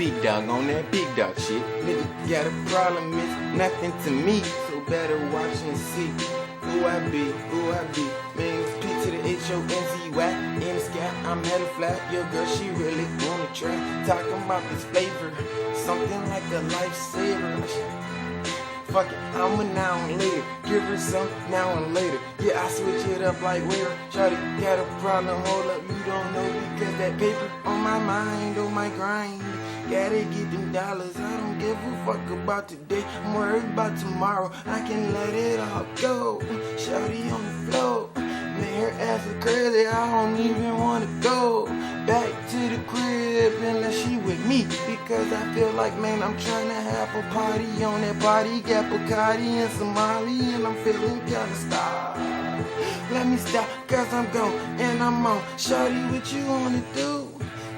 big dog on that big dog shit. Nigga got a problem, it's nothing to me, so better watch and see who I be. Man, it's P to the H-O-N-Z-Y. In the sky, I'm hella fly. Your girl, she really wanna try. Talking about this flavor, something like a lifesaver. Fuck it, I'm a now and later. Give her some now and later. Yeah, I switch it up like waiter. Shawty got a problem, hold up, you don't know because that paper on my mind, on my grind. Gotta get them dollars, I don't give a fuck about today. I'm worried about tomorrow, I can let it all go. Shawty on the floor, man, her ass is crazy, I don't even wanna go back to the crib unless she with me, because I feel like, man, I'm trying to have a party on that body. Got Bacardi and Somali and I'm feeling kinda starved. Let me stop, cause I'm gone and I'm on. Shawty, what you wanna do?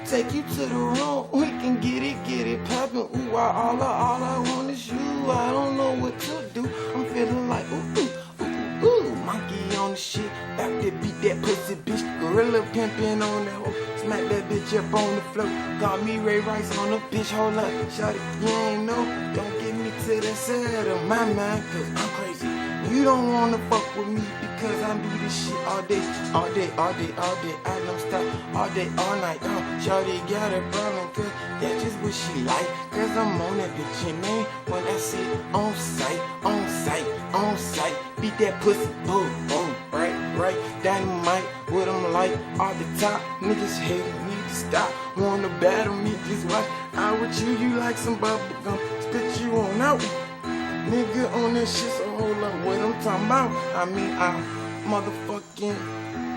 Take you to the room, we can get it poppin'. Ooh, all I want is you. I don't know what to do. I'm feeling like ooh, monkey on the shit. Back to beat that pussy bitch. Gorilla pimpin' on that hoe. Smack that bitch up on the floor. Got me Ray Rice on the bitch. Hold up, shawty, you ain't know. Don't get me to that side of my mind, cause I'm crazy. You don't wanna fuck with me because I do this shit all day. I don't stop all day, all night. Shawty got a problem cause that's just what she like. Cause I'm on that bitch and man, when I say on sight, beat that pussy, boom, right, dynamite, what I'm like, all the top, niggas hate me to stop, wanna battle me, just watch, I with you like some bubble gum, spit you on out. Nigga on that shit, so hold up, what I'm talking about? I mean, I motherfucking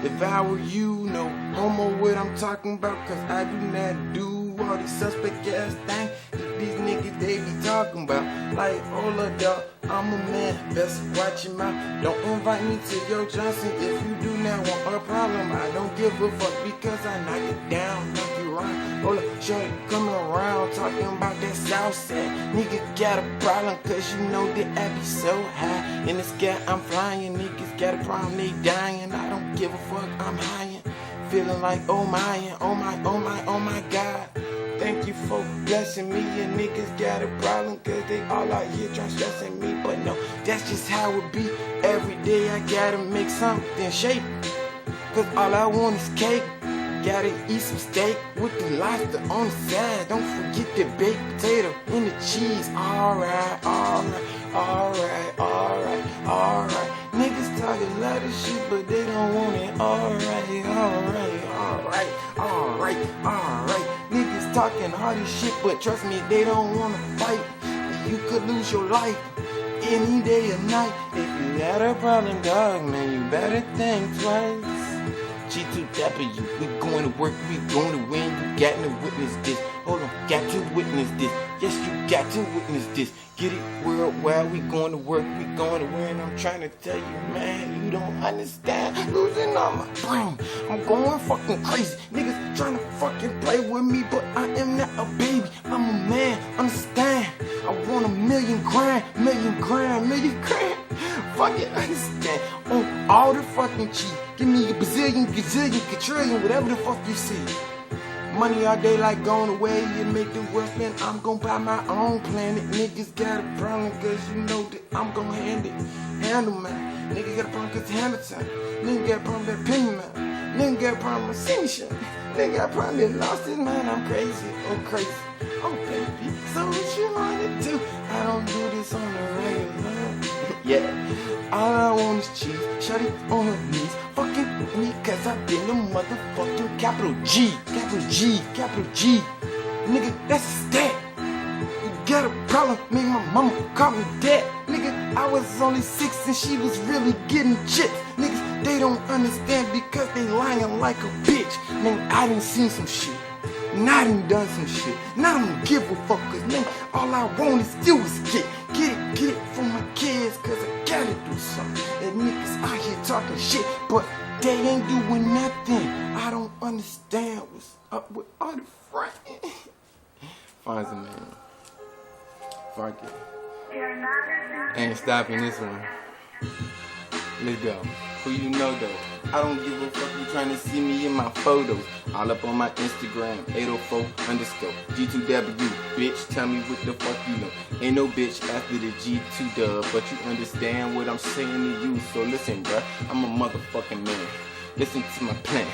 devour you, no homo what I'm talking about, cause I do not do all these suspect ass things these niggas they be talking about. Like, hold up, dog, I'm a man, best watch your mouth. Don't invite me to your Johnson if you do not want a problem. I don't give a fuck because I knock it down, knock it around. Hold up, shorty coming around talking about that south side. Nigga got a problem cause you know that I be so high. In the sky I'm flying, niggas got a problem, they dying. I don't give a fuck, I'm high. Feeling like oh my God. Thank you for blessing me, and niggas got a problem cause they all out here trying stressing me. But no, that's just how it be. Every day I gotta make something shake, cause all I want is cake. Gotta eat some steak with the lobster on the side. Don't forget the baked potato and the cheese. Alright. Niggas talk a lot of shit, but they don't want it. Alright. Niggas talking all this shit, but trust me, they don't wanna fight. You could lose your life any day or night. If you got a problem, dog, man, you better think twice. G2W, we going to work, we going to win. You got to witness this. Hold on, got to witness this. Yes, you got to witness this. Get it worldwide, we going to work, we going to win. I'm trying to tell you, man, you don't understand. Losing all my brain, I'm going fucking crazy. Niggas trying to fucking play with me, but I am not a baby. I'm a man, understand. I want a million grand. Fuck it, understand. On all the fucking cheese. Give me a bazillion, gazillion, quadrillion, whatever the fuck you see. Money all day like going away, you make the world spin. I'm gon' buy my own planet. Niggas got a problem cause you know that I'm gon' handle man. Nigga got a problem cause handle time. Nigga got a problem that opinion man. Nigga got a problem with singing shit. Nigga got a problem that lost his mind. I'm crazy. Oh baby, so what you wanna do? I don't do this on the regular. Yeah, all I want is cheese. Shawty on her knees, fucking with me cause I been a motherfucking capital G. Nigga, that's a stat. You got a problem, make my mama call me dad. Nigga, I was only 6 and she was really getting chips. Niggas, they don't understand because they lying like a bitch. Man, I done seen some shit. And I done some shit. Now I don't give a fuck cause man, all I want is you is get it from my kids cause I gotta do something. And niggas out here talking shit, but they ain't doing nothing. I don't understand what's up with all the friends. Fonzie, man. Fuck it. Ain't stopping this one. Let's go. Who you know though? I don't give a fuck you trying to see me in my photos. All up on my Instagram, 804_G2W. Bitch, tell me what the fuck you know. Ain't no bitch after the G2 dub, but you understand what I'm saying to you. So listen, bruh, I'm a motherfucking man. Listen to my plan.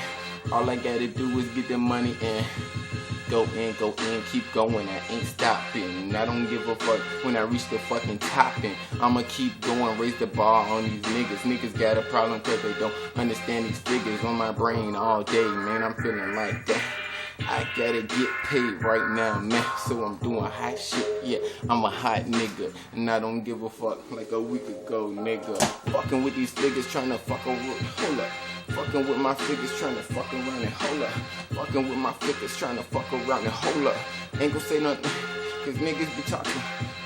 All I gotta do is get the money in. Go in, keep going, I ain't stopping. I don't give a fuck when I reach the fucking top, and I'ma keep going, raise the bar on these niggas. Niggas got a problem cause they don't understand these figures on my brain all day, man, I'm feeling like that. I gotta get paid right now, man, so I'm doing hot shit, yeah, I'm a hot nigga, and I don't give a fuck like a week ago, nigga. Fucking with these figures trying to fuck over, hold up. Fucking with my figures trying to fuck around and hold up. Fucking with my figures trying to fuck around and hold up. Ain't gon' say nothing, cause niggas be talking.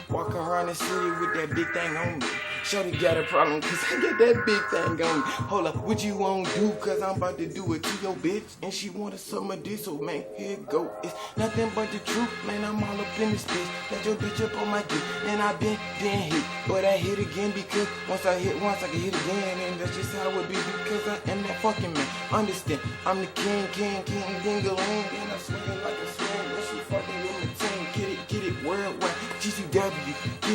Walk around the city with that big thing on me. Shorty got a problem cause I got that big thing on me. Hold up, what you won't do? Cause I'm about to do it to your bitch. And she wanted some of this, so man, here it go. It's nothing but the truth, man, I'm all up in this bitch. Got your bitch up on my dick, and I been hit. But I hit again because once I hit once, I can hit again. And that's just how it be because I am that fucking man. Understand, I'm the king, ding-a-ling. And I swing like a swing when she fucking with my team. Get it, worldwide. G2W, get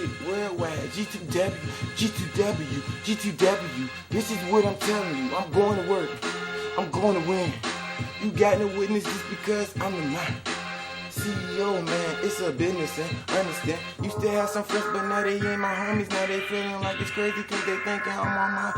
it, worldwide. G2W. This is what I'm telling you. I'm going to work. I'm going to win. You got no witness just because I'm the man. CEO, man, it's a business, and understand. Used to have some friends, but now they ain't my homies. Now they feeling like it's crazy cause they thinking I'm on my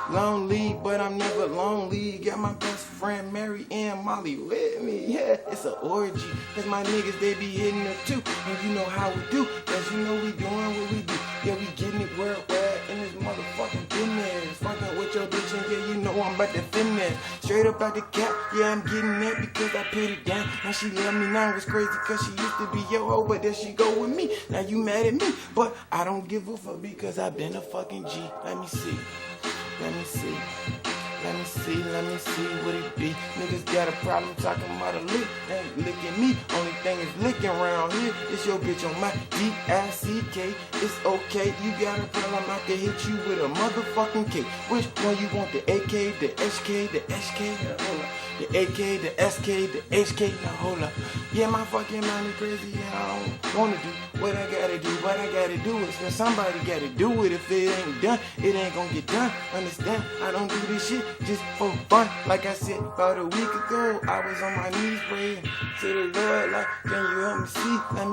lonely, but I'm never lonely. Got my best friend Mary and Molly with me, yeah, it's an orgy. Cause my niggas, they be hitting her too, and you know how we do, cause you know we doing what we do. Yeah, we getting it worldwide in this motherfucking business. Fucking with your bitch, and yeah, you know I'm about to finish. Straight up out the cap, yeah, I'm getting that because I put it down. Now she love me now, it's crazy cause she used to be your hoe, but there she go with me. Now you mad at me, but I don't give a fuck because I been a fucking G. Let me see what it be. Niggas got a problem talking about a lick. Ain't licking me. Only thing is licking around here. It's your bitch on my D-I-C-K. It's okay. You got a problem, I can hit you with a motherfucking K. Which one you want? The AK, the SK, the SK? Hold up. The AK, the SK, the HK, now hold up. Yeah, my fucking mind is crazy, and I don't wanna do what I gotta do. What I gotta do is when somebody gotta do it. If it ain't done, it ain't gonna get done. Understand? I don't do this shit just for fun. Like I said about a week ago, I was on my knees praying to the Lord, like, can you help me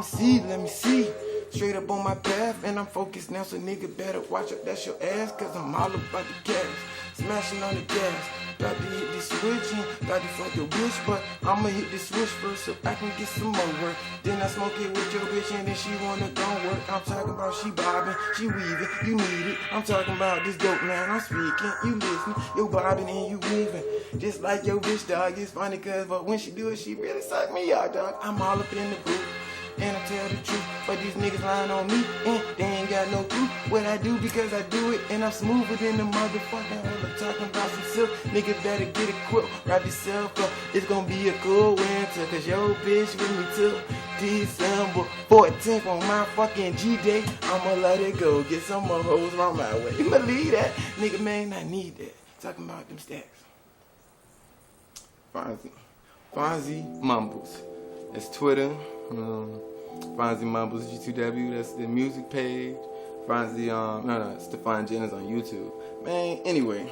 see? Let me see. Straight up on my path, and I'm focused now, so nigga better watch up, that's your ass, cause I'm all about the gas. Smashing on the gas. About to hit the switch and about to fuck your bitch, but I'ma hit the switch first so I can get some more work. Then I smoke it with your bitch and then she wanna go work. I'm talking about she bobbing, she weaving, you need it. I'm talking about this dope man, I'm speaking, you listening, you bobbing and you weaving. Just like your bitch, dog, it's funny cause but when she do it, she really suck me out, dog. I'm all up in the booth. And I tell the truth, but these niggas lying on me, and they ain't got no clue what I do because I do it, and I'm smoother than the motherfucking hell. Talking about some silk, niggas better get a quilt, wrap yourself up. It's gonna be a cool winter, cause your bitch with me till December 14th on my fucking G-Day. I'ma let it go, get some more hoes around my way. You believe that? Nigga, man, I need that. Talking about them stacks. Fonzie Mumbles. That's Twitter. Fonzie Mumbles G2W, that's the music page. Fonzie, it's Stefan Jennings on YouTube. Man, anyway,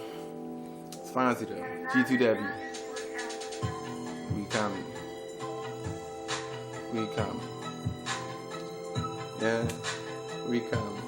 it's Fonzie though. G2W. We coming. Yeah, we coming.